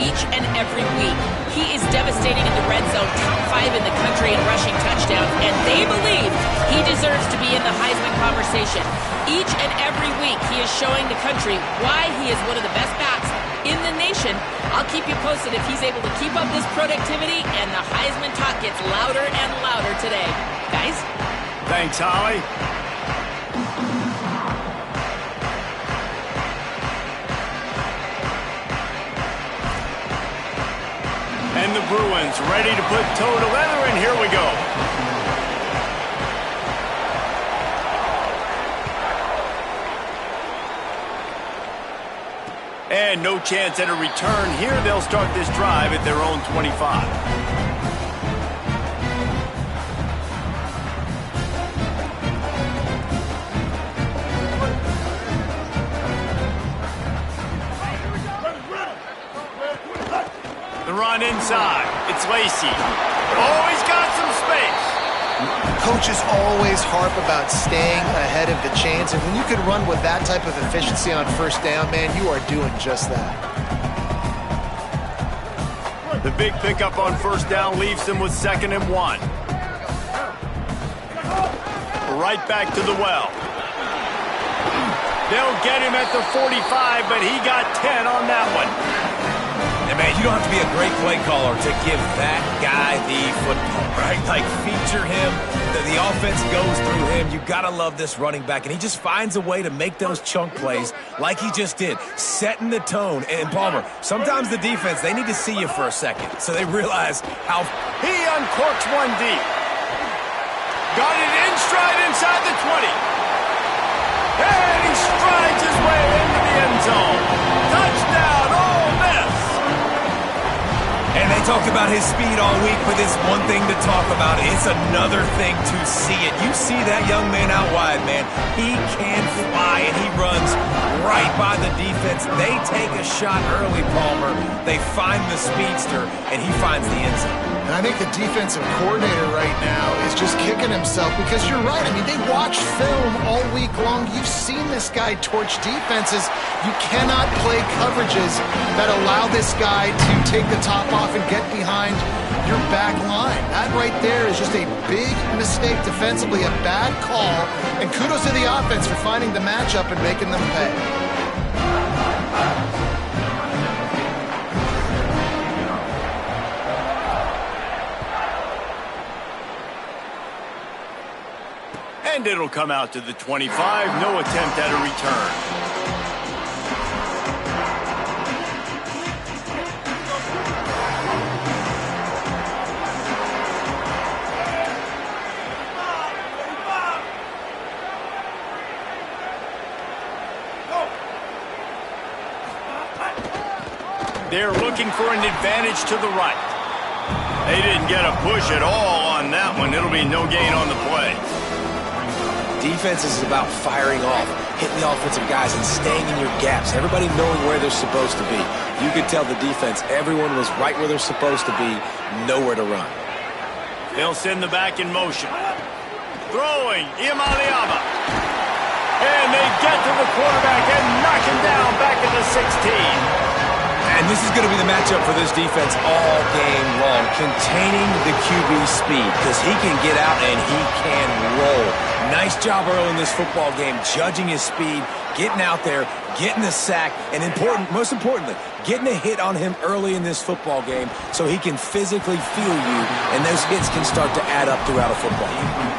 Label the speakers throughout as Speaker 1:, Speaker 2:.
Speaker 1: each and every week. He is devastating in the red zone, top 5 in the country in rushing touchdowns, and they believe he deserves to be in the Heisman conversation. Each and every week, he is showing the country why he is one of the best backs in the nation. I'll keep you posted if he's able to keep up this productivity, and the Heisman talk gets louder and louder today. Guys?
Speaker 2: Thanks, Holly. And the Bruins ready to put toe to leather, and here we go. And no chance at a return here. They'll start this drive at their own 25. The run inside. It's Lacey. Oh, he's got some space.
Speaker 3: Coaches always harp about staying ahead of the chains, and when you can run with that type of efficiency on first down, man, you are doing just that.
Speaker 2: The big pickup on first down leaves them with 2nd and 1. Right back to the well. They'll get him at the 45, but he got 10 on that one.
Speaker 4: And, man, you don't have to be a great play caller to give that guy the football, right? Like, feature him. The offense goes through him. You got to love this running back. And he just finds a way to make those chunk plays like he just did, setting the tone. And, Palmer, sometimes the defense, they need to see you for a second so they realize how...
Speaker 2: He uncorks one deep. Got it in stride inside the 20. And he strides his way into the end zone. Touchdown, Ole Miss.
Speaker 4: And they talked about his speed all week, but it's one thing to talk about. It's another thing to see it. You see that young man out wide, man. He can fly, and he runs right by the defense. They take a shot early, Palmer. They find the speedster, and he finds the end zone.
Speaker 3: And I think the defensive coordinator right now is just kicking himself because you're right. I mean, they watched film all week long. You've seen this guy torch defenses. You cannot play coverages that allow this guy to take the top off and get behind your back line. That right there is just a big mistake defensively, a bad call. And kudos to the offense for finding the matchup and making them pay.
Speaker 2: And it'll come out to the 25. No attempt at a return. They're looking for an advantage to the right. They didn't get a push at all on that one. It'll be no gain on the play.
Speaker 4: Defense is about firing off, hitting the offensive guys and staying in your gaps, everybody knowing where they're supposed to be. You could tell the defense, everyone was right where they're supposed to be, nowhere to run.
Speaker 2: They'll send the back in motion. Throwing, Imaliaba. And they get to the quarterback and knock him down back at the 16.
Speaker 4: And this is going to be the matchup for this defense all game long, containing the QB speed, because he can get out and he can roll. Nice job early in this football game, judging his speed, getting out there, getting the sack, and most importantly, getting a hit on him early in this football game so he can physically feel you, and those hits can start to add up throughout a football game.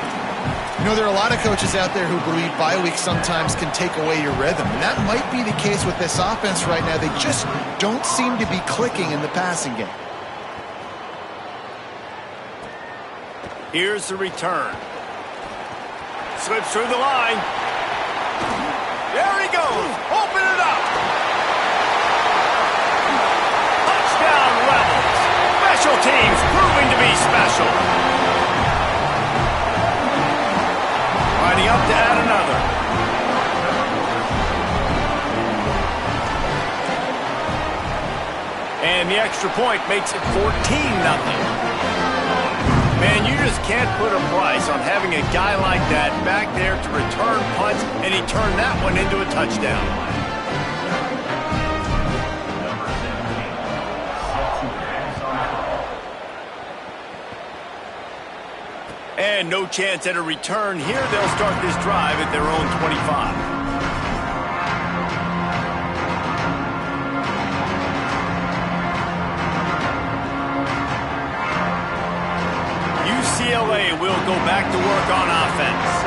Speaker 3: You know, there are a lot of coaches out there who believe bye weeks sometimes can take away your rhythm. And that might be the case with this offense right now. They just don't seem to be clicking in the passing game.
Speaker 2: Here's the return. Slips through the line. There he goes. Open it up. Touchdown Rebels. Special teams proving to be special. Lining up to add another. And the extra point makes it 14-0. Man, you just can't put a price on having a guy like that back there to return punts, and he turned that one into a touchdown. And no chance at a return here. They'll start this drive at their own 25. UCLA will go back to work on offense.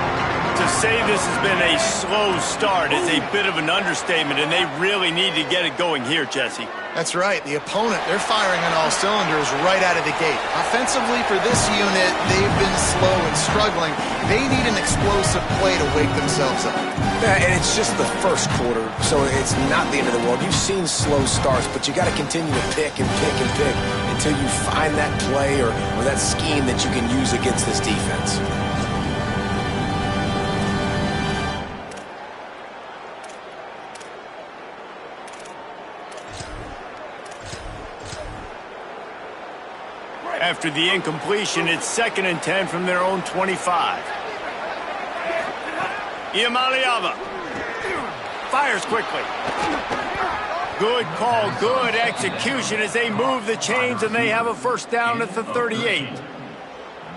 Speaker 2: To say this has been a slow start is a bit of an understatement, and they really need to get it going here, Jesse.
Speaker 3: That's right. The opponent, they're firing on all cylinders right out of the gate. Offensively for this unit, they've been slow and struggling. They need an explosive play to wake themselves up.
Speaker 4: Yeah, and it's just the first quarter, so it's not the end of the world. You've seen slow starts, but you got to continue to pick and pick and pick until you find that play or that scheme that you can use against this defense.
Speaker 2: After the incompletion, it's 2nd and 10 from their own 25. Iamaleava fires quickly. Good call, good execution as they move the chains, and they have a first down at the 38.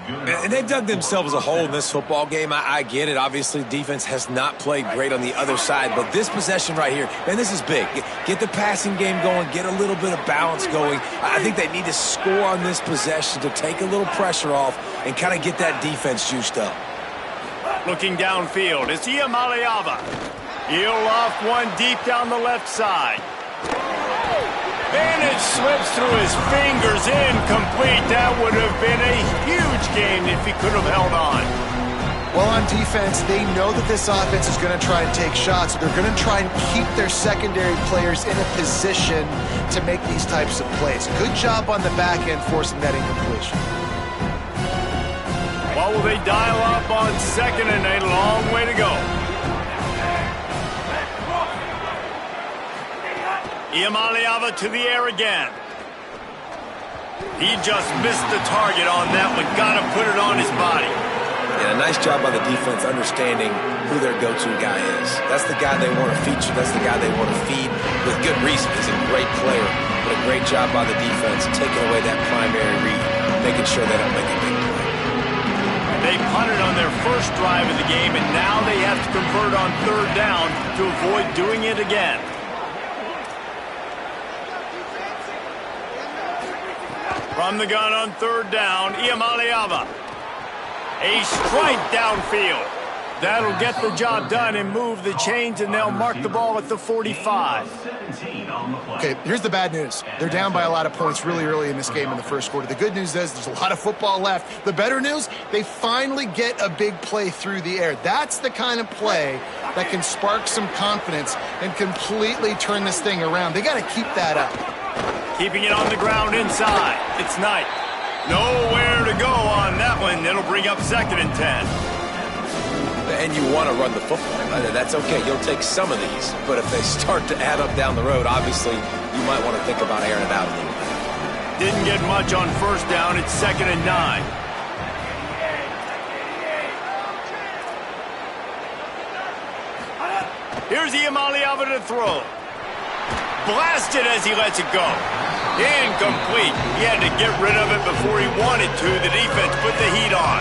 Speaker 4: And they've dug themselves a hole in this football game. I get it. Obviously, defense has not played great on the other side. But this possession right here, man, this is big. Get the passing game going. Get a little bit of balance going. I think they need to score on this possession to take a little pressure off and kind of get that defense juiced up.
Speaker 2: Looking downfield, it's Iamaleava. He'll loft one deep down the left side. And it slips through his fingers, incomplete. That would have been a huge game if he could have held on.
Speaker 3: Well, on defense, they know that this offense is going to try and take shots. They're going to try and keep their secondary players in a position to make these types of plays. Good job on the back end forcing that incompletion.
Speaker 2: What will they dial up on 2nd and a long way to go? Iamaleava to the air again. He just missed the target on that one. Got to put it on his body.
Speaker 4: Yeah, nice job by the defense understanding who their go-to guy is. That's the guy they want to feature. That's the guy they want to feed with good reason. He's a great player, but a great job by the defense taking away that primary read, making sure they don't make a big play.
Speaker 2: They punted on their first drive of the game, and now they have to convert on 3rd down to avoid doing it again. From the gun on 3rd down, Iamaleava. A strike downfield. That'll get the job done and move the chains, and they'll mark the ball at the 45.
Speaker 3: Okay, here's the bad news. They're down by a lot of points really early in this game in the first quarter. The good news is there's a lot of football left. The better news, they finally get a big play through the air. That's the kind of play that can spark some confidence and completely turn this thing around. They got to keep that up.
Speaker 2: Keeping it on the ground inside. It's Knight. Nowhere to go on that one. It'll bring up 2nd and 10.
Speaker 4: And you want to run the football. That's okay. You'll take some of these. But if they start to add up down the road, obviously, you might want to think about airing it out a little bit.
Speaker 2: Didn't get much on 1st down. It's 2nd and 9. Here's Iamaleava to throw. Blasted as he lets it go. Incomplete. He had to get rid of it before he wanted to. The defense put the heat on.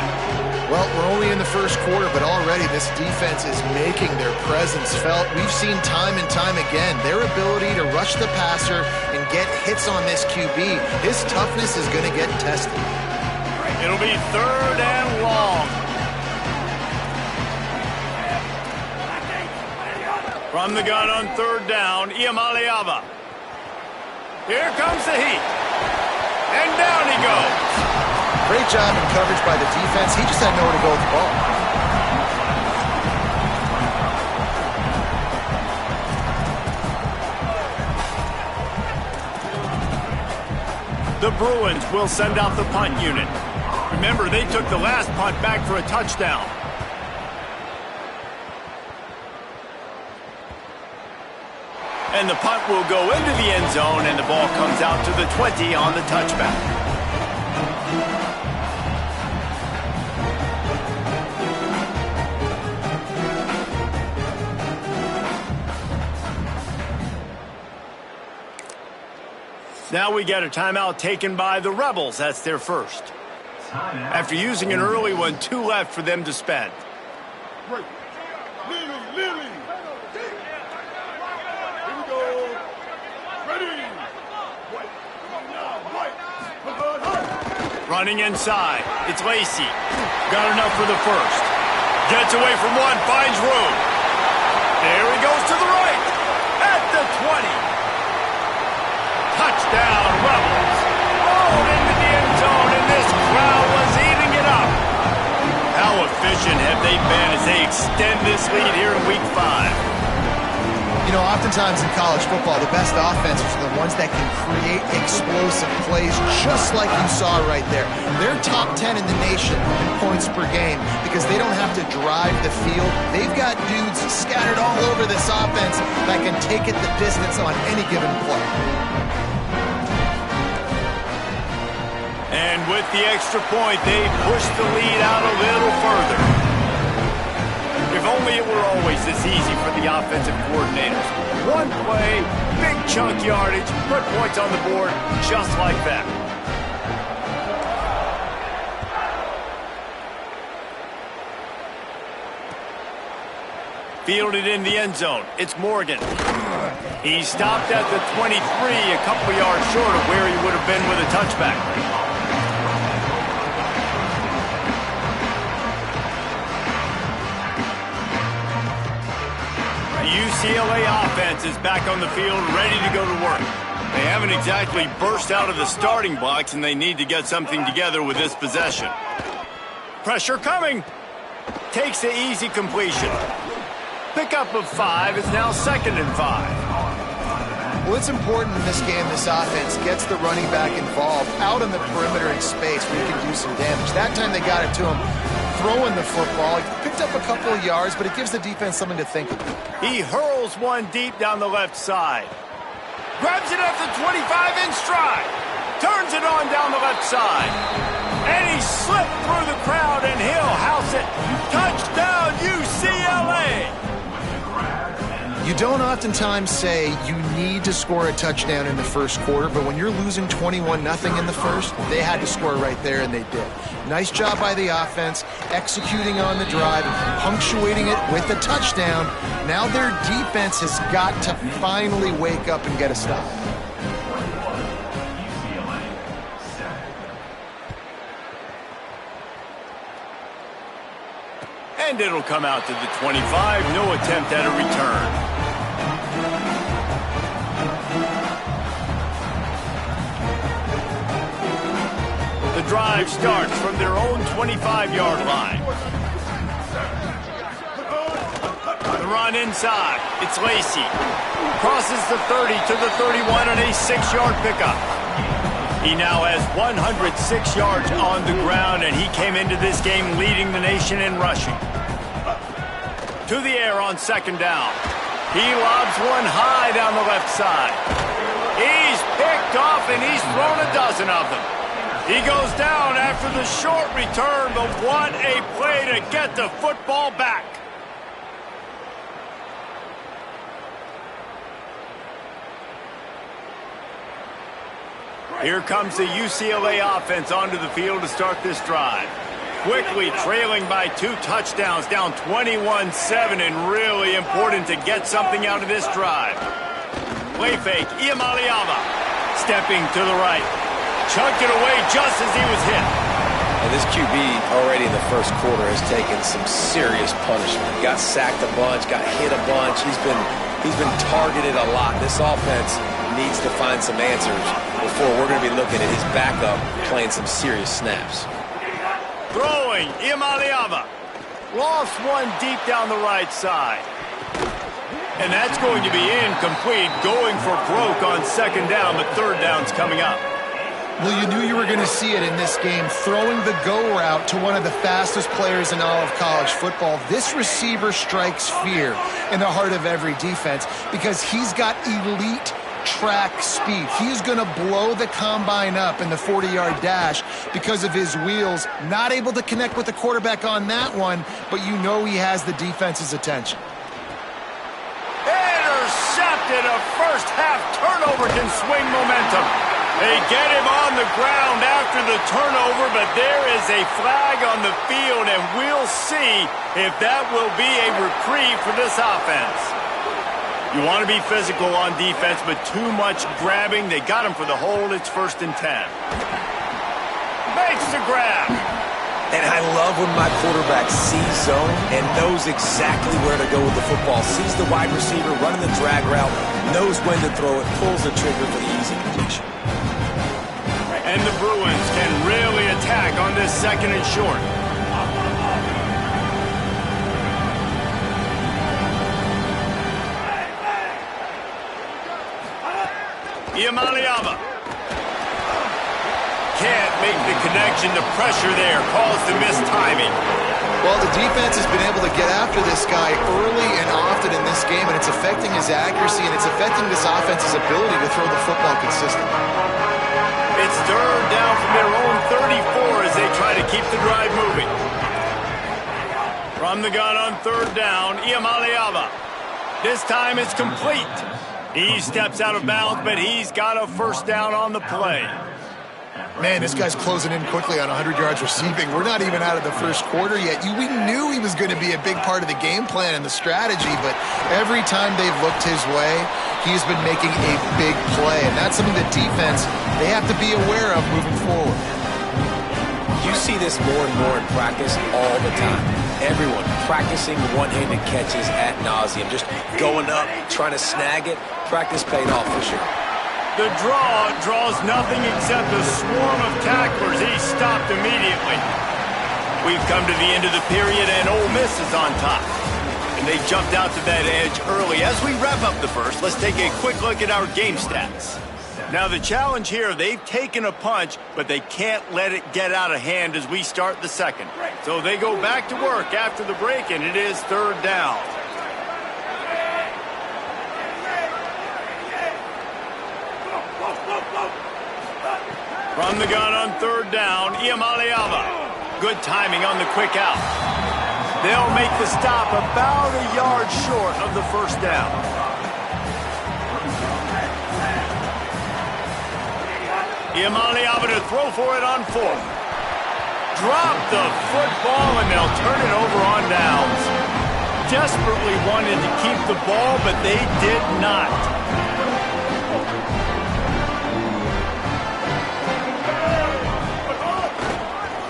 Speaker 3: Well, we're only in the first quarter, but already this defense is making their presence felt. We've seen time and time again their ability to rush the passer and get hits on this QB. His toughness is going to get tested.
Speaker 2: It'll be 3rd and long. From the gun on 3rd down, Iamaleava. Here comes the heat. And down he goes.
Speaker 3: Great job in coverage by the defense. He just had nowhere to go with the ball.
Speaker 2: The Bruins will send out the punt unit. Remember, they took the last punt back for a touchdown. And the punt will go into the end zone, and the ball comes out to the 20 on the touchback. Now we get a timeout taken by the Rebels. That's their first. After using an early one, 2 left for them to spend. Running inside, it's Lacey. Got enough for the first. Gets away from one, finds room. There he goes to the right. At the 20. Touchdown, Rebels. Rolled into the end zone, and this crowd was eating it up. How efficient have they been as they extend this lead here in Week 5?
Speaker 3: You know, oftentimes in college football, the best offenses are the ones that can create explosive plays, just like you saw right there. They're top 10 in the nation in points per game because they don't have to drive the field. They've got dudes scattered all over this offense that can take it the distance on any given play.
Speaker 2: And with the extra point, they push the lead out a little further. If only it were always this easy for the offensive coordinators. One play, big chunk yardage, put points on the board just like that. Fielded in the end zone. It's Morgan. He stopped at the 23, a couple yards short of where he would have been with a touchback. UCLA offense is back on the field, ready to go to work. They haven't exactly burst out of the starting blocks, and they need to get something together with this possession. Pressure coming. Takes the easy completion. Pickup of 5 is now 2nd and 5.
Speaker 3: Well, it's important in this game this offense gets the running back involved out on the perimeter in space where he can do some damage. That time they got it to him throwing the football. He picked up a couple of yards, but it gives the defense something to think about.
Speaker 2: He hurls one deep down the left side. Grabs it at the 25 in stride. Turns it on down the left side. And he slipped through the crowd, and he'll house it. Touchdown, UCLA!
Speaker 3: You don't oftentimes say you need to score a touchdown in the first quarter, but when you're losing 21-0 in the first, they had to score right there, and they did. Nice job by the offense, executing on the drive, punctuating it with a touchdown. Now their defense has got to finally wake up and get a stop.
Speaker 2: And it'll come out to the 25. No attempt at a return. The drive starts from their own 25-yard line. The run inside. It's Lacey. Crosses the 30 to the 31 on a 6-yard pickup. He now has 106 yards on the ground, and he came into this game leading the nation in rushing. To the air on 2nd down. He lobs one high down the left side. He's picked off, and he's thrown a dozen of them. He goes down after the short return, but what a play to get the football back. Here comes the UCLA offense onto the field to start this drive. Quickly trailing by 2 touchdowns, down 21-7, and really important to get something out of this drive. Play fake, Iamaleava stepping to the right. Chucked it away just as he was hit.
Speaker 4: And this QB already in the first quarter has taken some serious punishment. Got sacked a bunch, got hit a bunch. He's been targeted a lot. This offense needs to find some answers before we're going to be looking at his backup playing some serious snaps.
Speaker 2: Throwing, Iamaleava. Lost one deep down the right side. And that's going to be incomplete, going for broke on 2nd down, but 3rd down's coming up.
Speaker 3: Well, you knew you were going to see it in this game, throwing the go route to one of the fastest players in all of college football. This receiver strikes fear in the heart of every defense because he's got elite track speed. He's going to blow the combine up in the 40-yard dash because of his wheels. Not able to connect with the quarterback on that one, but you know he has the defense's attention.
Speaker 2: Intercepted. A first half turnover can swing momentum. They get him on the ground after the turnover, but there is a flag on the field, and we'll see if that will be a reprieve for this offense. You want to be physical on defense, but too much grabbing. They got him for the hold. It's 1st and 10. Makes the grab.
Speaker 4: And I love when my quarterback sees zone and knows exactly where to go with the football. Sees the wide receiver running the drag route, knows when to throw it, pulls the trigger for the easy completion.
Speaker 2: And the Bruins can really attack on this 2nd and short. Iamaleava can't make the connection. The pressure there caused the missed timing.
Speaker 3: Well, the defense has been able to get after this guy early and often in this game, and it's affecting his accuracy, and it's affecting this offense's ability to throw the football consistently.
Speaker 2: It's 3rd down from their own 34 as they try to keep the drive moving. From the gun on 3rd down, Iamaleava. This time it's complete. He steps out of bounds, but he's got a 1st down on the play.
Speaker 3: Man, this guy's closing in quickly on 100 yards receiving. We're not even out of the 1st quarter yet. We knew he was going to be a big part of the game plan and the strategy, but every time they've looked his way, he's been making a big play, and that's something that defense, they have to be aware of moving forward.
Speaker 4: You see this more and more in practice all the time. Everyone practicing one-handed catches ad nauseum, just going up, trying to snag it. Practice paid off for sure.
Speaker 2: The draw draws nothing except a swarm of tacklers. He's stopped immediately. We've come to the end of the period, and Ole Miss is on top. And they jumped out to that edge early. As we wrap up the 1st, let's take a quick look at our game stats. Now, the challenge here, they've taken a punch, but they can't let it get out of hand as we start the 2nd. So they go back to work after the break, and it is 3rd down. From the gun on 3rd down, Iamaleava. Good timing on the quick out. They'll make the stop about a yard short of the 1st down. Iamaleava to throw for it on 4th. Drop the football, and they'll turn it over on downs. Desperately wanted to keep the ball, but they did not.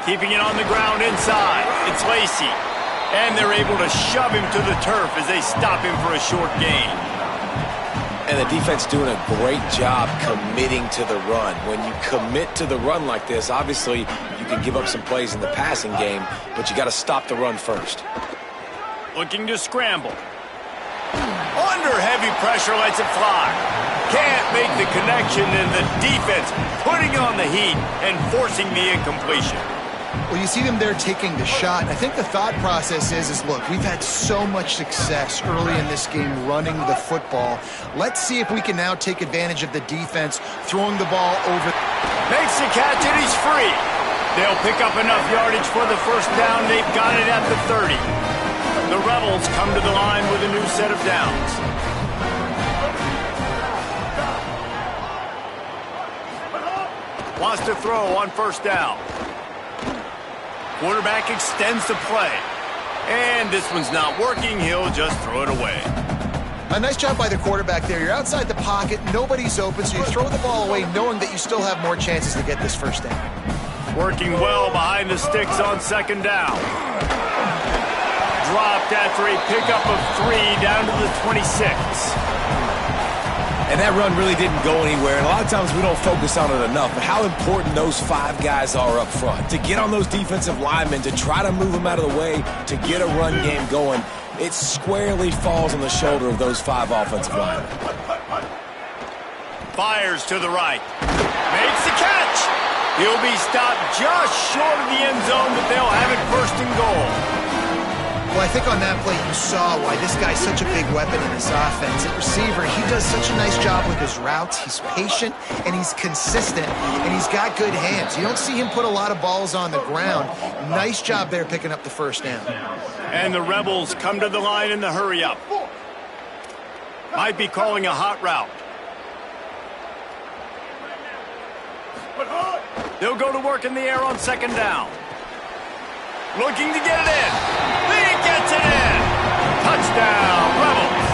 Speaker 2: Keeping it on the ground inside. It's Lacey. And they're able to shove him to the turf as they stop him for a short gain.
Speaker 4: And the defense doing a great job committing to the run. When you commit to the run like this, obviously you can give up some plays in the passing game, but you got to stop the run first.
Speaker 2: Looking to scramble. Under heavy pressure, lets it fly. Can't make the connection, and the defense putting on the heat and forcing the incompletion.
Speaker 3: Well, you see them there taking the shot. I think the thought process is look, we've had so much success early in this game running the football. Let's see if we can now take advantage of the defense throwing the ball over.
Speaker 2: Makes the catch, and he's free. They'll pick up enough yardage for the 1st down. They've got it at the 30. The Rebels come to the line with a new set of downs. Wants to throw on 1st down. Quarterback extends the play. And this one's not working. He'll just throw it away.
Speaker 3: A nice job by the quarterback there. You're outside the pocket. Nobody's open, so you throw the ball away knowing that you still have more chances to get this 1st down.
Speaker 2: Working well behind the sticks on 2nd down. Dropped after a pickup of 3 down to the 26.
Speaker 4: And that run really didn't go anywhere. And a lot of times we don't focus on it enough. But how important those 5 guys are up front. To get on those defensive linemen, to try to move them out of the way, to get a run game going, it squarely falls on the shoulder of those 5 offensive linemen.
Speaker 2: Fires to the right. Makes the catch. He'll be stopped just short of the end zone, but they'll have it 1st and goal.
Speaker 3: Well, I think on that play you saw why this guy's such a big weapon in this offense. At receiver, he does such a nice job with his routes. He's patient, and he's consistent, and he's got good hands. You don't see him put a lot of balls on the ground. Nice job there picking up the 1st down.
Speaker 2: And the Rebels come to the line in the hurry-up. Might be calling a hot route. They'll go to work in the air on second down. Looking to get it in. He gets it in. Touchdown, Rebels.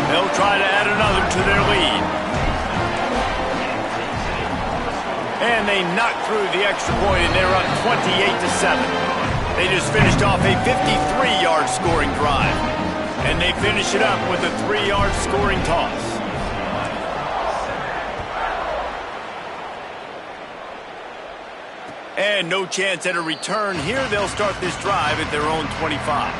Speaker 2: They'll try to add another to their lead. And they knocked through the extra point, and they're up 28-7. They just finished off a 53-yard scoring drive. And they finish it up with a 3-yard scoring toss. And no chance at a return here. They'll start this drive at their own 25.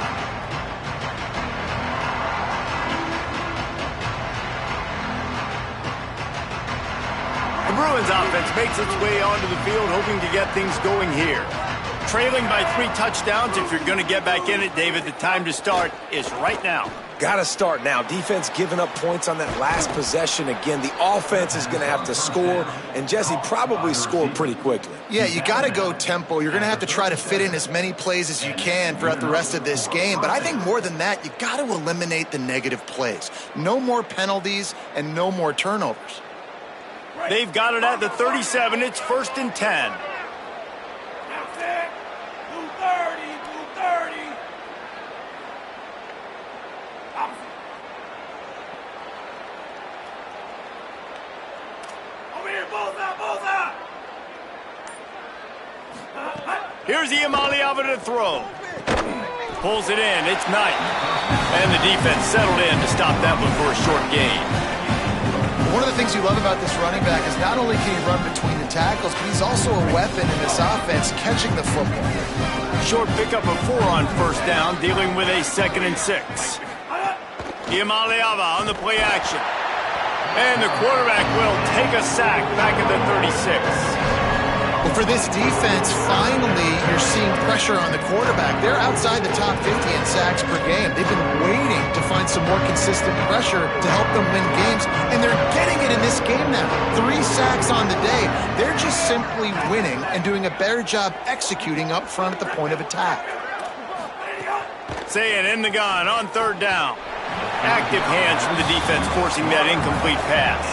Speaker 2: The Bruins offense makes its way onto the field, hoping to get things going here. Trailing by 3 touchdowns. If you're going to get back in it, David, the time to start is right now.
Speaker 4: Gotta start now. Defense giving up points on that last possession. Again, the offense is going to have to score, and Jesse probably score pretty quickly.
Speaker 3: Yeah, you got to go tempo. You're going to have to try to fit in as many plays as you can throughout the rest of this game. But I think more than that, you got to eliminate the negative plays. No more penalties and no more turnovers.
Speaker 2: They've got it at the 37. It's 1st and 10. Here's Iamaleava to throw. Pulls it in. It's Knight. And the defense settled in to stop that one for a short gain.
Speaker 3: One of the things you love about this running back is not only can he run between the tackles, but he's also a weapon in this offense catching the football.
Speaker 2: Short pickup of 4 on 1st down, dealing with a 2nd and 6. Iamaleava on the play action. And the quarterback will take a sack back at the 36.
Speaker 3: Well, for this defense, finally, you're seeing pressure on the quarterback. They're outside the top 50 in sacks per game. They've been waiting to find some more consistent pressure to help them win games, and they're getting it in this game now. 3 sacks on the day. They're just simply winning and doing a better job executing up front at the point of attack.
Speaker 2: Saying in the gun on 3rd down. Active hands from the defense forcing that incomplete pass.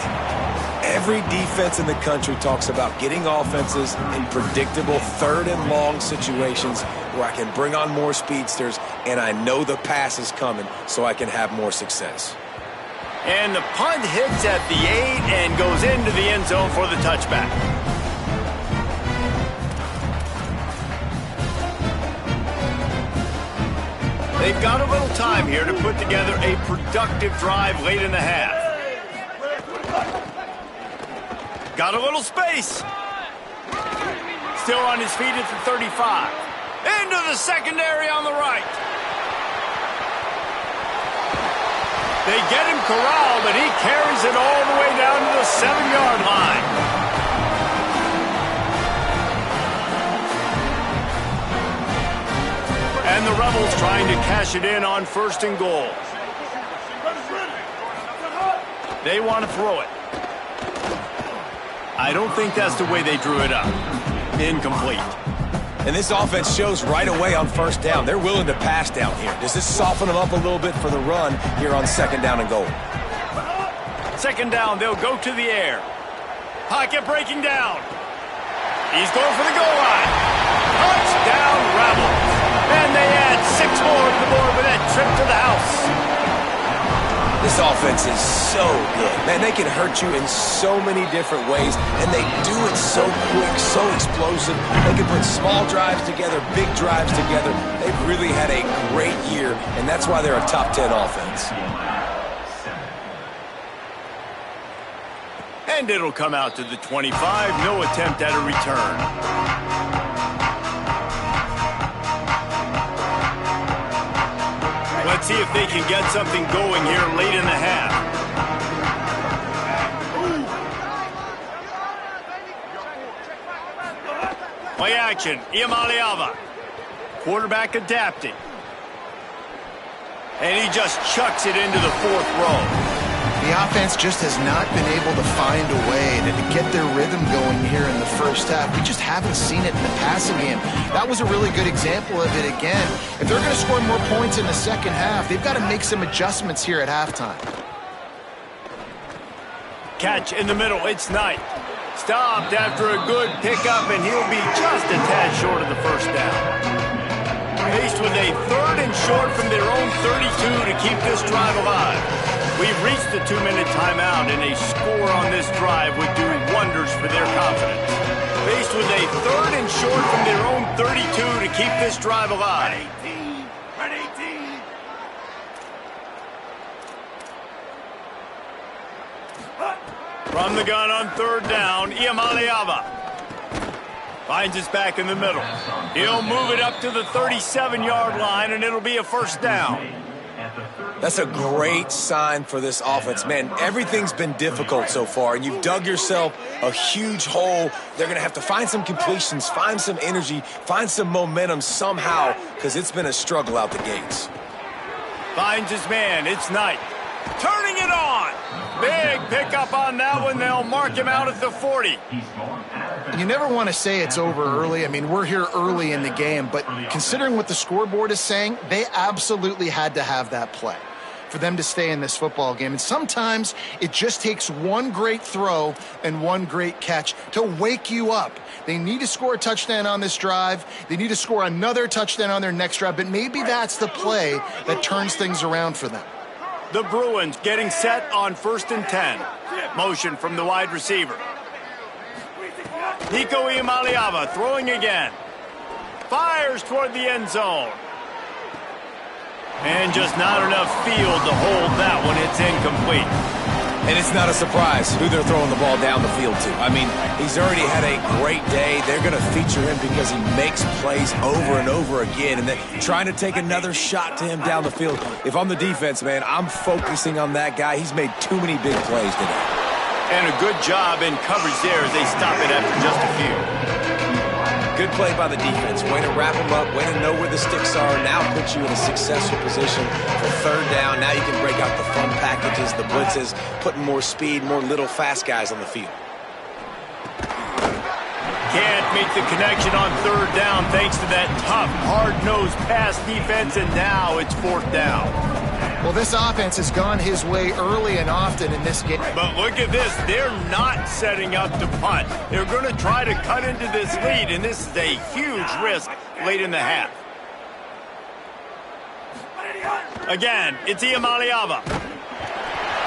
Speaker 4: Every defense in the country talks about getting offenses in predictable 3rd and long situations where I can bring on more speedsters and I know the pass is coming so I can have more success.
Speaker 2: And the punt hits at the 8 and goes into the end zone for the touchback. They've got a little time here to put together a productive drive late in the half. Got a little space. Still on his feet at the 35. Into the secondary on the right. They get him corralled, but he carries it all the way down to the 7-yard line. And the Rebels trying to cash it in on 1st and goal. They want to throw it. I don't think that's the way they drew it up. Incomplete.
Speaker 4: And this offense shows right away on 1st down. They're willing to pass down here. Does this soften them up a little bit for the run here on 2nd down and goal?
Speaker 2: 2nd down, they'll go to the air. Pocket breaking down. He's going for the goal line. Touchdown, Rebels. And they add 6 more to the board with that trip to the house.
Speaker 4: This offense is so good. Man, they can hurt you in so many different ways, and they do it so quick, so explosive. They can put small drives together, big drives together. They've really had a great year, and that's why they're a top 10 offense.
Speaker 2: And it'll come out to the 25. No attempt at a return. Let's see if they can get something going here late in the half. Play action, Iamaleava. Quarterback adapting. And he just chucks it into the 4th row.
Speaker 3: The offense just has not been able to find a way to get their rhythm going here in the 1st half. We just haven't seen it in the passing game. That was a really good example of it again. If they're going to score more points in the 2nd half, they've got to make some adjustments here at halftime.
Speaker 2: Catch in the middle. It's Knight. Stopped after a good pickup, and he'll be just a tad short of the first down. Faced with a 3rd and short from their own 32 to keep this drive alive. We've reached the 2-minute timeout, and a score on this drive would do wonders for their confidence. Faced with a 3rd and short from their own 32 to keep this drive alive.
Speaker 5: Red 18.
Speaker 2: From the gun on 3rd down, Iamaleava finds us back in the middle. He'll move it up to the 37-yard line, and it'll be a first down.
Speaker 4: That's a great sign for this offense. Man, everything's been difficult so far, and you've dug yourself a huge hole. They're going to have to find some completions, find some energy, find some momentum somehow, because it's been a struggle out the gates.
Speaker 2: Finds his man. It's Knight. Turning it on. Big pickup on that one. They'll mark him out at the 40.
Speaker 3: You never want to say it's over early. I mean, we're here early in the game, but considering what the scoreboard is saying, they absolutely had to have that play for them to stay in this football game. And sometimes it just takes one great throw and one great catch to wake you up. They need to score a touchdown on this drive. They need to score another touchdown on their next drive, but maybe that's the play that turns things around for them.
Speaker 2: The Bruins getting set on 1st and 10. Motion from the wide receiver. Nico Iamaleava throwing again. Fires toward the end zone. And just not enough field to hold that one. It's incomplete.
Speaker 4: And it's not a surprise who they're throwing the ball down the field to. I mean, he's already had a great day. They're going to feature him because he makes plays over and over again. And then trying to take another shot to him down the field. If I'm the defense, man, I'm focusing on that guy. He's made too many big plays today.
Speaker 2: And a good job in coverage there as they stop it after just a few.
Speaker 4: Good play by the defense. Way to wrap them up. Way to know where the sticks are. Now puts you in a successful position for 3rd down. Now you can break out the fun packages, the blitzes, putting more speed, more little fast guys on the field.
Speaker 2: Can't make the connection on 3rd down thanks to that tough, hard-nosed pass defense, and now it's 4th down.
Speaker 3: Well, this offense has gone his way early and often in this game.
Speaker 2: But look at this. They're not setting up to punt. They're going to try to cut into this lead, and this is a huge risk late in the half. Again, it's Iamaleava.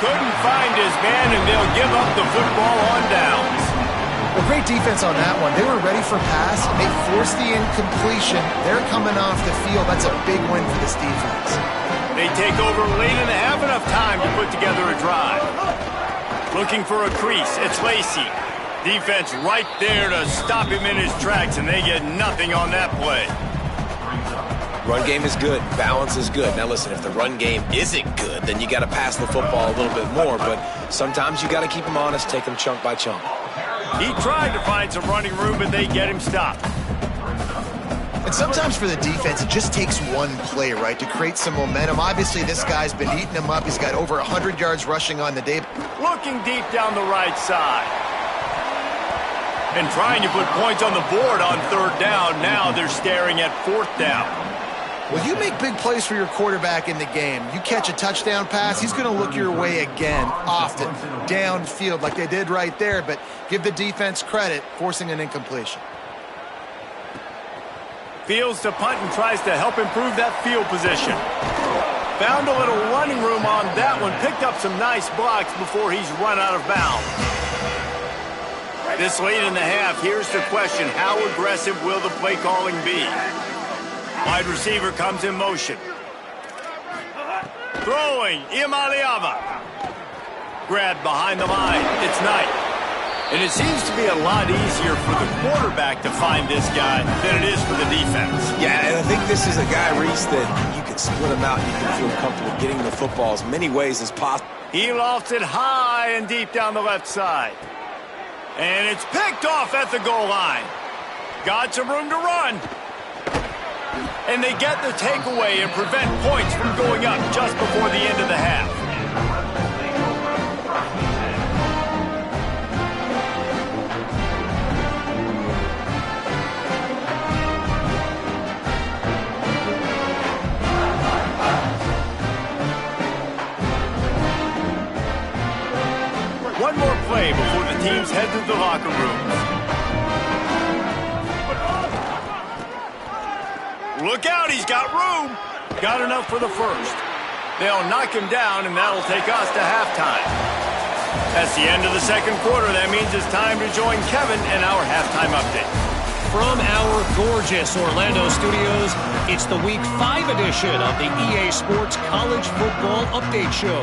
Speaker 2: Couldn't find his man, and they'll give up the football on downs.
Speaker 3: Well, great defense on that one. They were ready for pass. They forced the incompletion. They're coming off the field. That's a big win for this defense.
Speaker 2: They take over late in the half, enough time to put together a drive. Looking for a crease. It's Lacey. Defense right there to stop him in his tracks, and they get nothing on that play.
Speaker 4: Run game is good. Balance is good. Now listen, if the run game isn't good, then you got to pass the football a little bit more. But sometimes you got to keep them honest, take them chunk by chunk.
Speaker 2: He tried to find some running room, but they get him stopped.
Speaker 3: And sometimes for the defense, it just takes one play, right, to create some momentum. Obviously, this guy's been eating him up. He's got over 100 yards rushing on the day.
Speaker 2: Looking deep down the right side. And trying to put points on the board on 3rd down. Now they're staring at 4th down.
Speaker 3: Well, you make big plays for your quarterback in the game. You catch a touchdown pass, he's going to look your way again, often, downfield like they did right there. But give the defense credit, forcing an incompletion.
Speaker 2: Fields to punt and tries to help improve that field position. Found a little running room on that one. Picked up some nice blocks before he's run out of bounds. This late in the half, here's the question. How aggressive will the play calling be? Wide receiver comes in motion. Throwing, Iamaleava. Grabbed behind the line. It's Knight. And it seems to be a lot easier for the quarterback to find this guy than it is for the defense.
Speaker 4: Yeah, and I think this is a guy, Reese, that you can split him out and you can feel comfortable getting the football as many ways as possible.
Speaker 2: He lofts it high and deep down the left side. And it's picked off at the goal line. Got some room to run. And they get the takeaway and prevent points from going up just before the end of the half. One more play before the teams head to the locker locker rooms. Look out, he's got room. Got enough for the first. They'll knock him down, and that'll take us to halftime. That's the end of the second quarter. That means it's time to join Kevin in our halftime update.
Speaker 6: From our gorgeous Orlando studios, it's the Week 5 edition of the EA Sports College Football Update Show.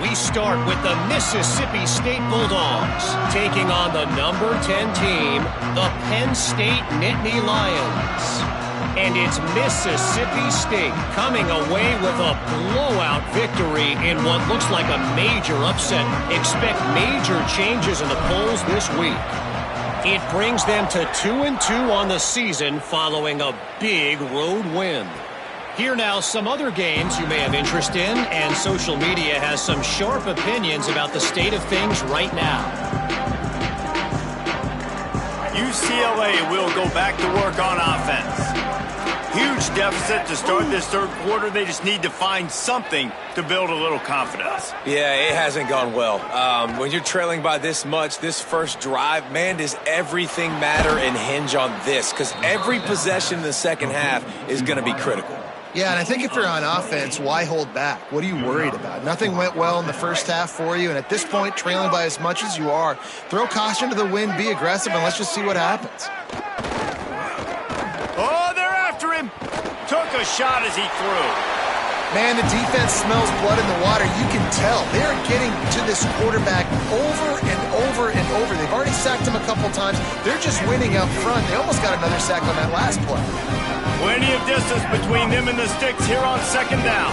Speaker 6: We start with the Mississippi State Bulldogs taking on the number 10 team, the Penn State Nittany Lions. And it's Mississippi State coming away with a blowout victory in what looks like a major upset. Expect major changes in the polls this week. It brings them to 2-2 on the season following a big road win. Here now, some other games you may have interest in, and social media has some sharp opinions about the state of things right now.
Speaker 2: UCLA will go back to work on offense. Huge deficit to start this third quarter. They just need to find something to build a little confidence.
Speaker 4: Yeah, it hasn't gone well. When you're trailing by this much, this first drive, man, does everything matter and hinge on this? Because every possession in the second half is going to be critical.
Speaker 3: Yeah, and I think if you're on offense, why hold back? What are you worried about? Nothing went well in the first half for you, and at this point, trailing by as much as you are, throw caution to the wind, be aggressive, and let's just see what happens.
Speaker 2: Oh, they're after him. Took a shot as he threw.
Speaker 3: Man, the defense smells blood in the water. You can tell. They're getting to this quarterback over and over and over. They've already sacked him a couple times. They're just winning up front. They almost got another sack on that last play.
Speaker 2: Plenty of distance between them and the sticks here on second down.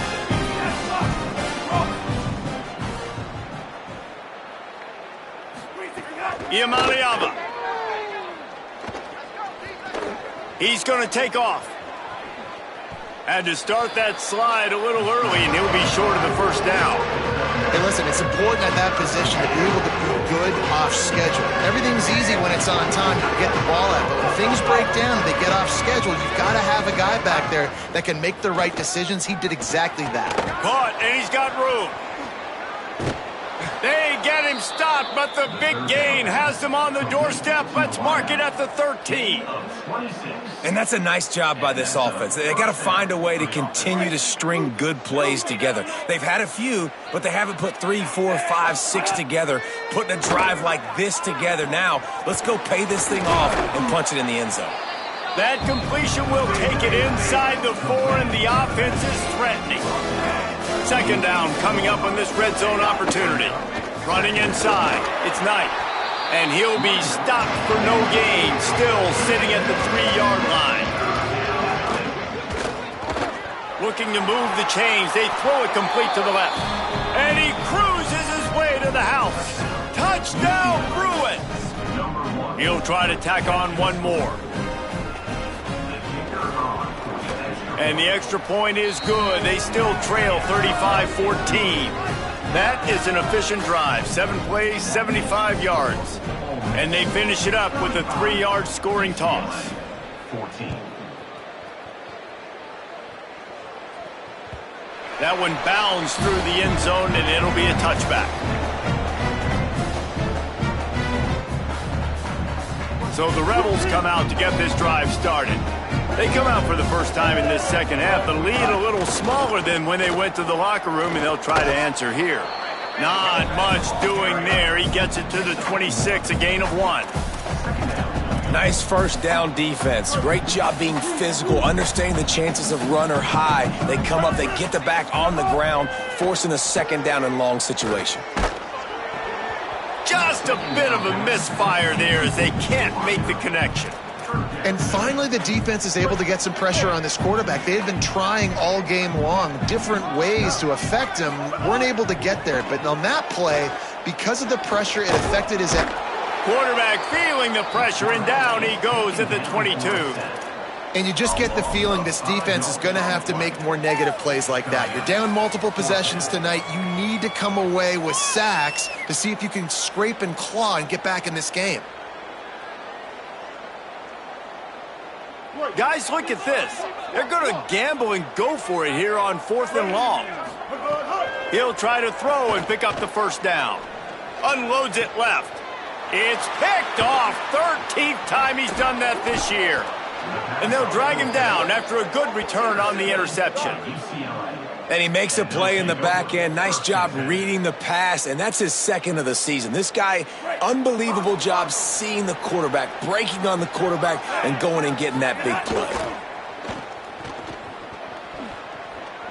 Speaker 2: Iamaleava. He's going to take off. Had to start that slide a little early, and he'll be short of the first down.
Speaker 3: Hey, listen, it's important at that position to be able to be good off schedule. Everything's easy when it's on time. You can get the ball out, but when things break down, they get off schedule. You've got to have a guy back there that can make the right decisions. He did exactly that.
Speaker 2: Caught, and he's got room. They get him stopped, but the big gain has them on the doorstep. Let's mark it at the 13.
Speaker 4: And that's a nice job by this offense. They got to find a way to continue to string good plays together. They've had a few, but they haven't put 3, 4, 5, 6 together, putting a drive like this together. Now, let's go pay this thing off and punch it in the end zone.
Speaker 2: That completion will take it inside the 4, and the offense is threatening. Second down coming up on this red zone opportunity. Running inside, it's Knight. And he'll be stopped for no gain, still sitting at the 3-yard line. Looking to move the chains, they throw it complete to the left. And he cruises his way to the house. Touchdown, Bruins! He'll try to tack on one more. And the extra point is good. They still trail 35-14. That is an efficient drive. 7 plays, 75 yards. And they finish it up with a 3-yard scoring toss.
Speaker 5: 14.
Speaker 2: That one bounds through the end zone, and it'll be a touchback. So the Rebels come out to get this drive started. They come out for the first time in this second half. The lead a little smaller than when they went to the locker room, and they'll try to answer here. Not much doing there. He gets it to the 26, a gain of 1.
Speaker 4: Nice first down defense. Great job being physical, understanding the chances of run are high. They come up, they get the back on the ground, forcing a second down and long situation.
Speaker 2: Just a bit of a misfire there as they can't make the connection.
Speaker 3: And finally, the defense is able to get some pressure on this quarterback. They had been trying all game long, different ways to affect him, weren't able to get there. But on that play, because of the pressure, it affected his...
Speaker 2: Quarterback feeling the pressure, and down he goes at the 22.
Speaker 3: And you just get the feeling this defense is going to have to make more negative plays like that. You're down multiple possessions tonight. You need to come away with sacks to see if you can scrape and claw and get back in this game.
Speaker 2: Guys, look at this. They're going to gamble and go for it here on 4th and long. He'll try to throw and pick up the first down. Unloads it left. It's picked off. 13th time he's done that this year. And they'll drag him down after a good return on the interception.
Speaker 4: And he makes a play in the back end. Nice job reading the pass, and that's his second of the season. This guy, unbelievable job seeing the quarterback, breaking on the quarterback, and going and getting that big play.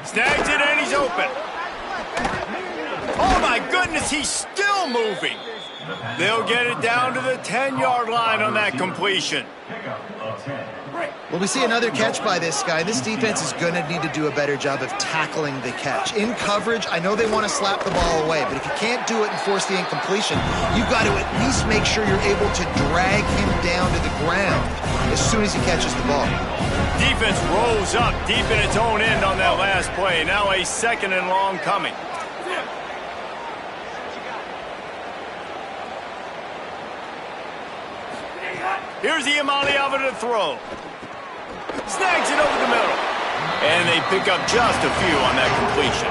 Speaker 2: Snags it, and he's open. Oh, my goodness, he's still moving. They'll get it down to the 10-yard line on that completion.
Speaker 3: Well, we see another catch by this guy. This defense is going to need to do a better job of tackling the catch. In coverage, I know they want to slap the ball away, but if you can't do it and force the incompletion, you've got to at least make sure you're able to drag him down to the ground as soon as he catches the ball.
Speaker 2: Defense rolls up deep in its own end on that last play. Now a second and long coming. Here's the Imaliava to throw. Snags it over the middle. And they pick up just a few on that completion.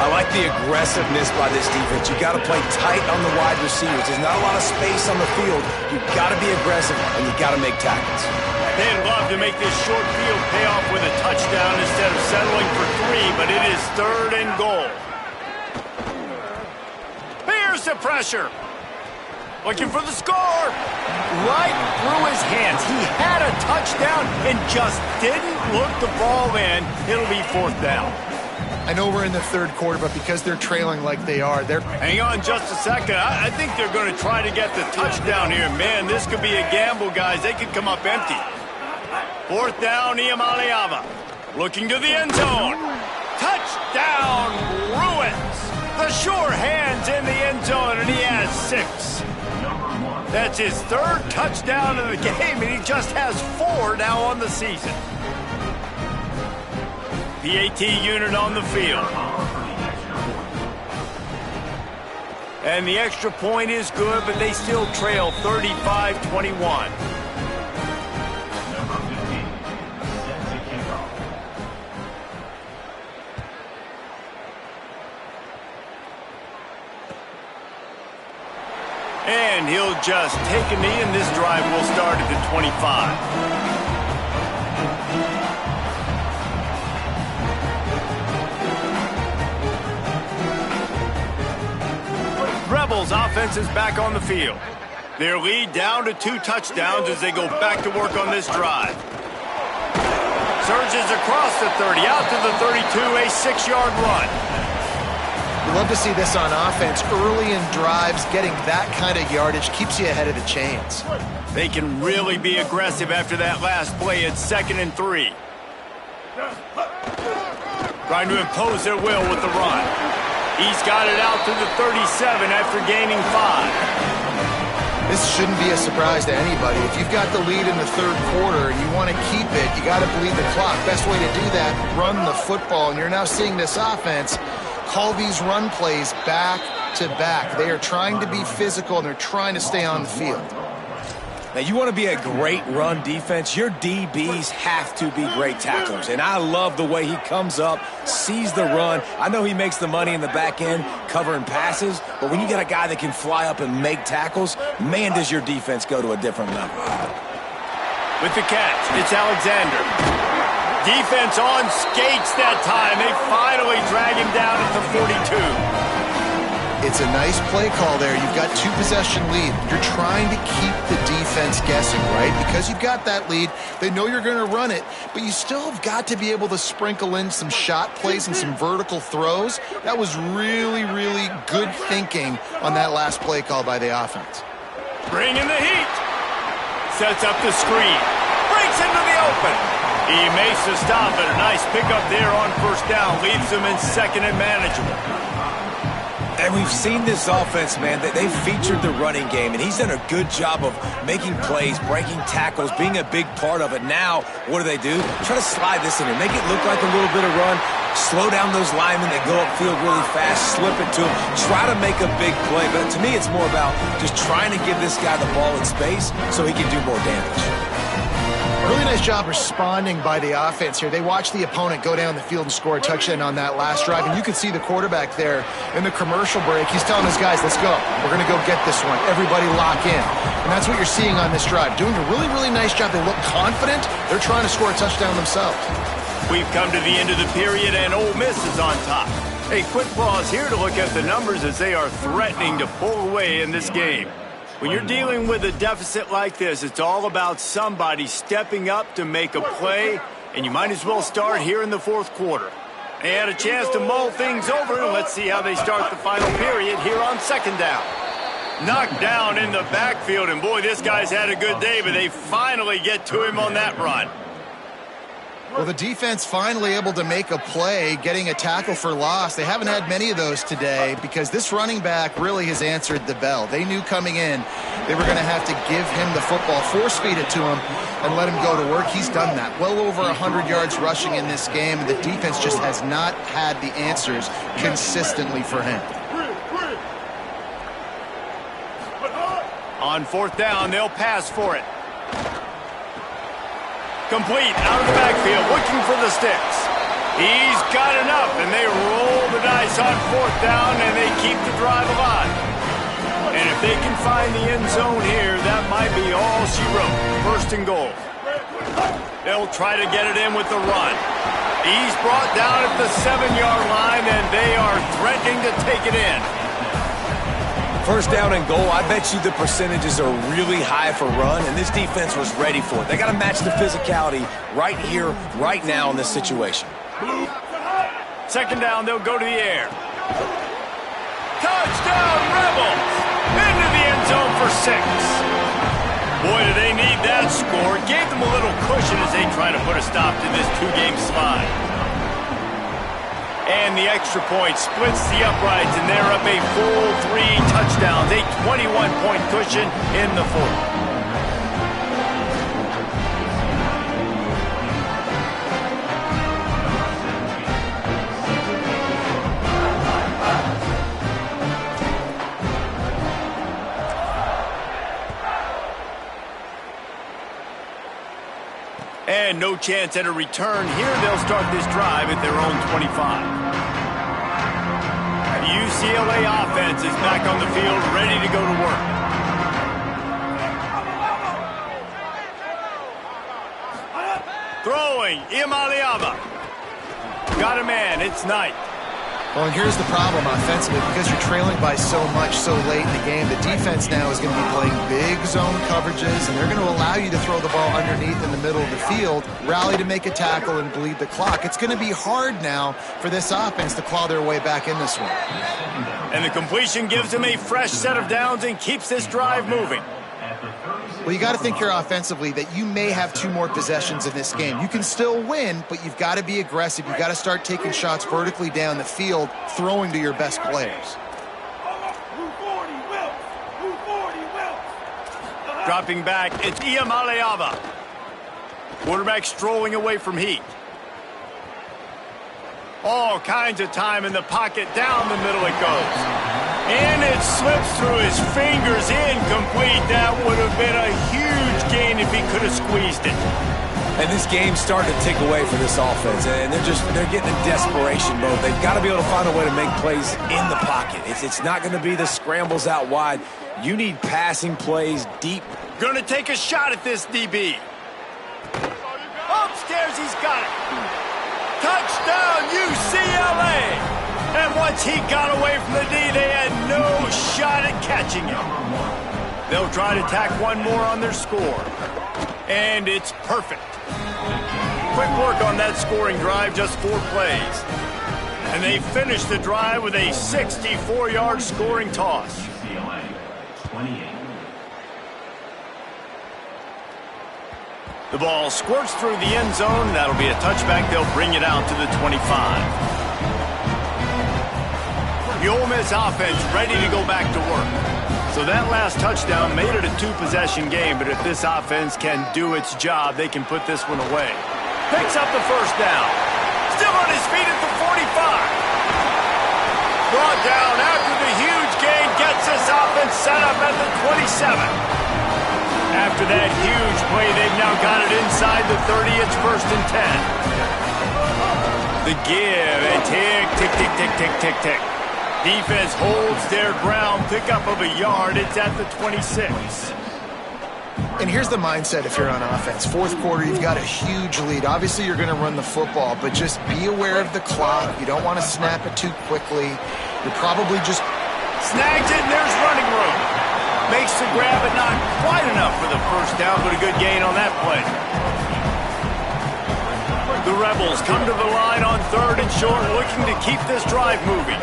Speaker 4: I like the aggressiveness by this defense. You got to play tight on the wide receivers. There's not a lot of space on the field. You got to be aggressive, and you got to make tackles.
Speaker 2: They'd love to make this short field pay off with a touchdown instead of settling for 3, but it is 3rd and goal. Here's the pressure. Looking for the score. Right through his hands. He had a touchdown and just didn't look the ball in. It'll be 4th down.
Speaker 3: I know we're in the 3rd quarter, but because they're trailing like they are, they're...
Speaker 2: Hang on just a second. I think they're going to try to get the touchdown here. Man, this could be a gamble, guys. They could come up empty. 4th down, Imaliava. Looking to the end zone. Touchdown, Bruins. The sure hands in the end zone, and he has 6. That's his 3rd touchdown of the game, and he just has 4 now on the season. PAT unit on the field. And the extra point is good, but they still trail 35-21. And he'll just take a knee, and this drive will start at the 25. Rebels offense is back on the field. Their lead down to 2 touchdowns as they go back to work on this drive. Surges across the 30, out to the 32, a 6-yard run.
Speaker 3: You love to see this on offense. Early in drives, getting that kind of yardage keeps you ahead of the chains.
Speaker 2: They can really be aggressive after that last play at 2nd and 3. Trying to impose their will with the run. He's got it out to the 37 after gaining 5.
Speaker 3: This shouldn't be a surprise to anybody. If you've got the lead in the 3rd quarter and you want to keep it, you got to bleed the clock. Best way to do that, run the football. And you're now seeing this offense call these run plays back to back. They are trying to be physical, and they're trying to stay on the field.
Speaker 4: Now, you want to be a great run defense, your DBs have to be great tacklers. And I love the way he comes up, sees the run. I know he makes the money in the back end covering passes, but when you get a guy that can fly up and make tackles, man, does your defense go to a different level.
Speaker 2: With the catch, it's Alexander. Defense on skates that time. They finally drag him down at the 42.
Speaker 3: It's a nice play call there. You've got 2-possession lead. You're trying to keep the defense guessing, right? Because you've got that lead, they know you're going to run it, but you still have got to be able to sprinkle in some shot plays and some vertical throws. That was really, really good thinking on that last play call by the offense.
Speaker 2: Bringing the heat. Sets up the screen. Breaks into the open. He makes the stop, and a nice pickup there on 1st down. Leaves them in 2nd and manageable.
Speaker 4: And we've seen this offense, man, that they've featured the running game, and he's done a good job of making plays, breaking tackles, being a big part of it. Now, what do? Try to slide this in and make it look like a little bit of run, slow down those linemen that go upfield really fast, slip it to him, try to make a big play. But to me, it's more about just trying to give this guy the ball in space so he can do more damage.
Speaker 3: Really nice job responding by the offense here. They watched the opponent go down the field and score a touchdown on that last drive, and you could see the quarterback there in the commercial break. He's telling his guys, let's go. We're going to go get this one. Everybody lock in. And that's what you're seeing on this drive. Doing a really, really nice job. They look confident. They're trying to score a touchdown themselves.
Speaker 2: We've come to the end of the period, and Ole Miss is on top. A quick pause here to look at the numbers as they are threatening to pull away in this game. When you're dealing with a deficit like this, it's all about somebody stepping up to make a play, and you might as well start here in the fourth quarter. They had a chance to mull things over, and let's see how they start the final period here on second down. Knocked down in the backfield, and boy, this guy's had a good day, but they finally get to him on that run.
Speaker 3: Well, the defense finally able to make a play, getting a tackle for loss. They haven't had many of those today because this running back really has answered the bell. They knew coming in they were going to have to give him the football, force-feed it to him, and let him go to work. He's done that. Well over 100 yards rushing in this game, and the defense just has not had the answers consistently for him.
Speaker 2: On fourth down, they'll pass for it. Complete out of the backfield, looking for the sticks. He's got enough, and they roll the dice on fourth down, and they keep the drive alive. And if they can find the end zone here, that might be all she wrote. First and goal. They'll try to get it in with the run. He's brought down at the 7-yard line, and they are threatening to take it in.
Speaker 4: First down and goal, I bet you the percentages are really high for run, and this defense was ready for it. They got to match the physicality right here, right now in this situation.
Speaker 2: Second down, they'll go to the air. Touchdown, Rebels! Into the end zone for 6. Boy, do they need that score. Gave them a little cushion as they try to put a stop to this 2-game slide. And the extra point splits the uprights, and they're up a full 3 touchdowns, a 21-point cushion in the fourth. And no chance at a return here. They'll start this drive at their own 25. The UCLA offense is back on the field, ready to go to work. Throwing, Imaliava. Got a man, it's Knight.
Speaker 3: Well, and here's the problem offensively. Because you're trailing by so much so late in the game, the defense now is going to be playing big zone coverages, and they're going to allow you to throw the ball underneath in the middle of the field, rally to make a tackle, and bleed the clock. It's going to be hard now for this offense to claw their way back in this one.
Speaker 2: And the completion gives them a fresh set of downs and keeps this drive moving.
Speaker 3: Well, you got to think here offensively that you may have 2 more possessions in this game. You can still win, but you've got to be aggressive. You've got to start taking shots vertically down the field, throwing to your best players.
Speaker 2: Dropping back, it's Iamaleava. Quarterback strolling away from Heat. All kinds of time in the pocket, down the middle it goes. And it slips through his fingers, incomplete. That would have been a huge gain if he could have squeezed it.
Speaker 4: And this game's starting to tick away for this offense, and they're getting in desperation mode. They've got to be able to find a way to make plays in the pocket. It's not going to be the scrambles out wide. You need passing plays deep.
Speaker 2: Going to take a shot at this DB. Upstairs, he's got it. Touchdown, UCLA! And once he got away from the D, they had no shot at catching him. They'll try to tack one more on their score. And it's perfect. Quick work on that scoring drive, just 4 plays. And they finish the drive with a 64-yard scoring toss. The ball squirts through the end zone. That'll be a touchback. They'll bring it out to the 25. The Ole Miss offense ready to go back to work. So that last touchdown made it a 2-possession game, but if this offense can do its job, they can put this one away. Picks up the first down. Still on his feet at the 45. Brought down after the huge gain, gets this offense set up at the 27. After After that huge play, they've now got it inside the 30. It's 1st and 10. The give, and tick, tick, tick, tick, tick, tick, tick. Defense holds their ground, pickup of a yard. It's at the 26.
Speaker 3: And here's the mindset if you're on offense. 4th quarter, you've got a huge lead. Obviously, you're going to run the football, but just be aware of the clock. You don't want to snap it too quickly. You're probably just...
Speaker 2: Snags it, and there's running room. Makes the grab, but not quite enough for the first down, but a good gain on that play. The Rebels come to the line on 3rd and short, looking to keep this drive moving.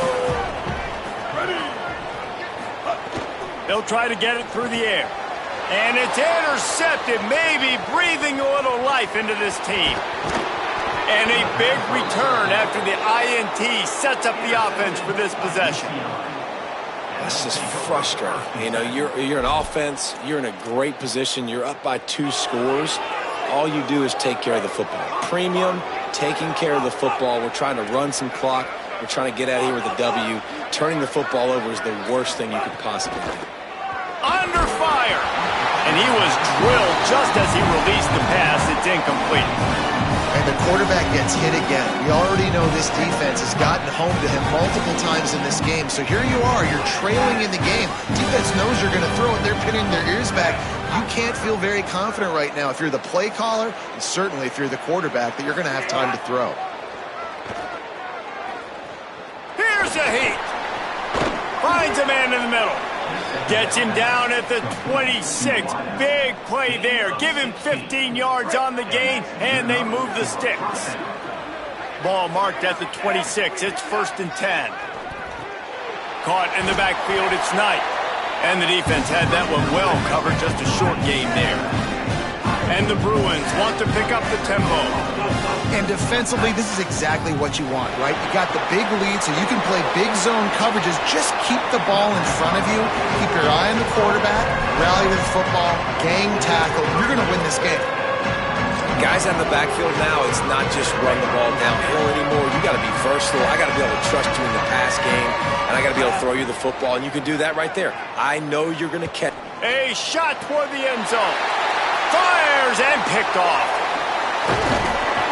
Speaker 2: They'll try to get it through the air. And it's intercepted, maybe breathing a little life into this team. And a big return after the INT sets up the offense for this possession.
Speaker 4: That's just frustrating. You know, you're an offense. You're in a great position. You're up by 2 scores. All you do is take care of the football. Premium, taking care of the football. We're trying to run some clock. We're trying to get out of here with a W. Turning the football over is the worst thing you could possibly do.
Speaker 2: Under fire! And he was drilled just as he released the pass. It's incomplete.
Speaker 3: And the quarterback gets hit again. We already know this defense has gotten home to him multiple times in this game. So here you are, you're trailing in the game. Defense knows you're going to throw it. They're pinning their ears back. You can't feel very confident right now if you're the play caller, and certainly if you're the quarterback, that you're going to have time to throw.
Speaker 2: Here's a heat. Finds a man in the middle. Gets him down at the 26. Big play there. Give him 15 yards on the gain, and they move the sticks. Ball marked at the 26. It's 1st and 10. Caught in the backfield. It's Knight. And the defense had that one well covered. Just a short game there. And the Bruins want to pick up the tempo.
Speaker 3: And defensively, this is exactly what you want, right? You got the big lead, so you can play big zone coverages. Just keep the ball in front of you. Keep your eye on the quarterback. Rally to the football. Gang tackle. You're going to win this game.
Speaker 4: Guys out in the backfield now, it's not just run the ball downhill anymore. You got to be versatile. I got to be able to trust you in the pass game, and I got to be able to throw you the football, and you can do that right there. I know you're going to catch.
Speaker 2: A shot toward the end zone. Fires and picked off.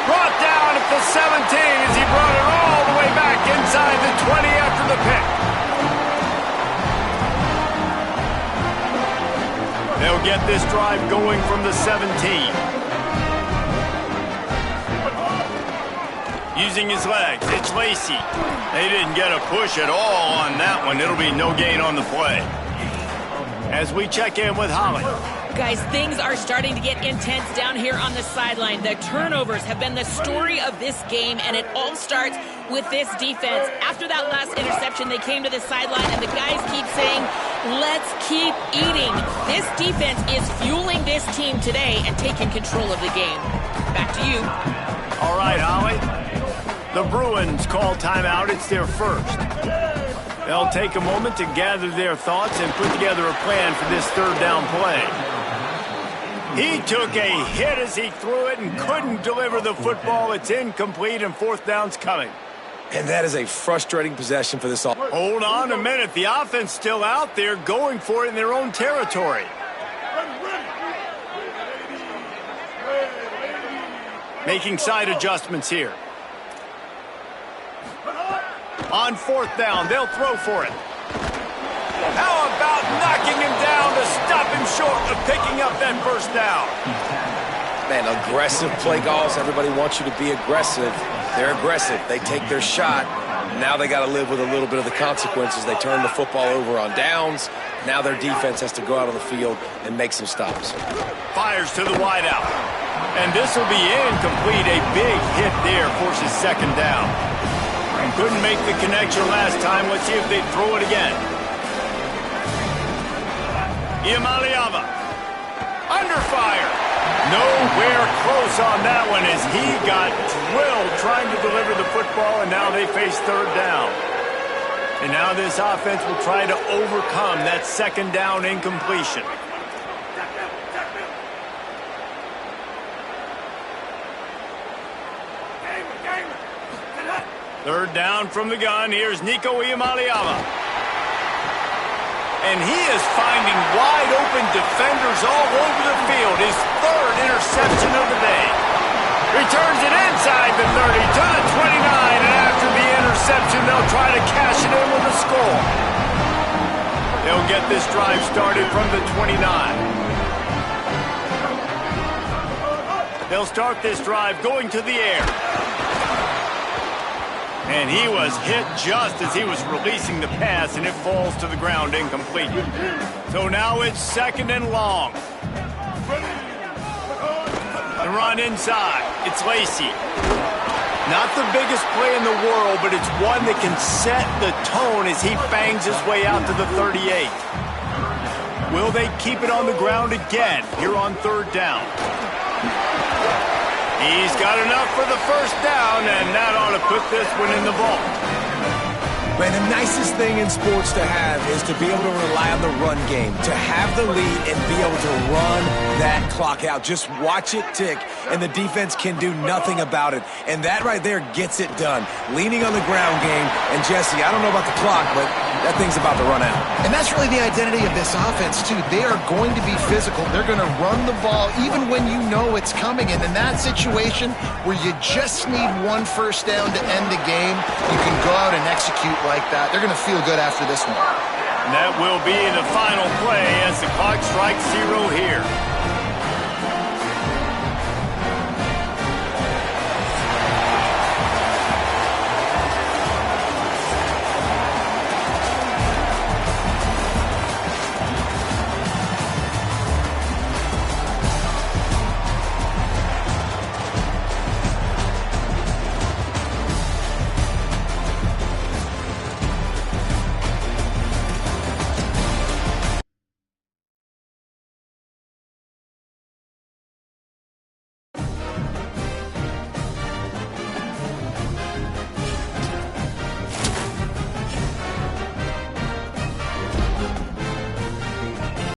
Speaker 2: Brought down at the 17 as he brought it all the way back inside the 20 after the pick. They'll get this drive going from the 17. Using his legs, it's Lacey. They didn't get a push at all on that one. It'll be no gain on the play. As we check in with Holly.
Speaker 1: Guys, things are starting to get intense down here on the sideline. The turnovers have been the story of this game, and it all starts with this defense. After that last interception, they came to the sideline, and the guys keep saying, let's keep eating. This defense is fueling this team today and taking control of the game. Back to you.
Speaker 2: All right, Holly. The Bruins call timeout. It's their first. They'll take a moment to gather their thoughts and put together a plan for this 3rd down play. He took a hit as he threw it and couldn't deliver the football. It's incomplete, and 4th down's coming.
Speaker 4: And that is a frustrating possession for this offense.
Speaker 2: Hold on a minute. The offense still out there going for it in their own territory. Making side adjustments here. On 4th down, they'll throw for it. How about knocking him down to stop him short of picking up that 1st down?
Speaker 4: Man, aggressive play calls. Everybody wants you to be aggressive. They're aggressive. They take their shot. Now they got to live with a little bit of the consequences. They turn the football over on downs. Now their defense has to go out on the field and make some stops.
Speaker 2: Fires to the wideout. And this will be incomplete. A big hit there forces 2nd down. Couldn't make the connection last time. Let's see if they throw it again. Iamaleava. Under fire. Nowhere close on that one as he got drilled trying to deliver the football, and now they face 3rd down. And now this offense will try to overcome that 2nd down incompletion. Third down from the gun. Here's Nico Iamaleava. And he is finding wide open defenders all over the field, his third interception of the day. Returns it inside the 30 to the 29, and after the interception, they'll try to cash it in with a score. They'll get this drive started from the 29. They'll start this drive going to the air. And he was hit just as he was releasing the pass, and it falls to the ground incomplete. So now it's 2nd and long. The run inside. It's Lacy. Not the biggest play in the world, but it's one that can set the tone as he bangs his way out to the 38. Will they keep it on the ground again here on 3rd down? He's got enough for the 1st down, and that ought to put this one in the vault.
Speaker 4: Man, the nicest thing in sports to have is to be able to rely on the run game, to have the lead and be able to run that clock out. Just watch it tick, and the defense can do nothing about it. And that right there gets it done. Leaning on the ground game, and Jesse, I don't know about the clock, but that thing's about to run out.
Speaker 3: And that's really the identity of this offense, too. They are going to be physical. They're going to run the ball even when you know it's coming. And in that situation where you just need 1 first down to end the game, you can go out and execute like that. They're going to feel good after this one.
Speaker 2: And that will be the final play as the clock strikes 0 here.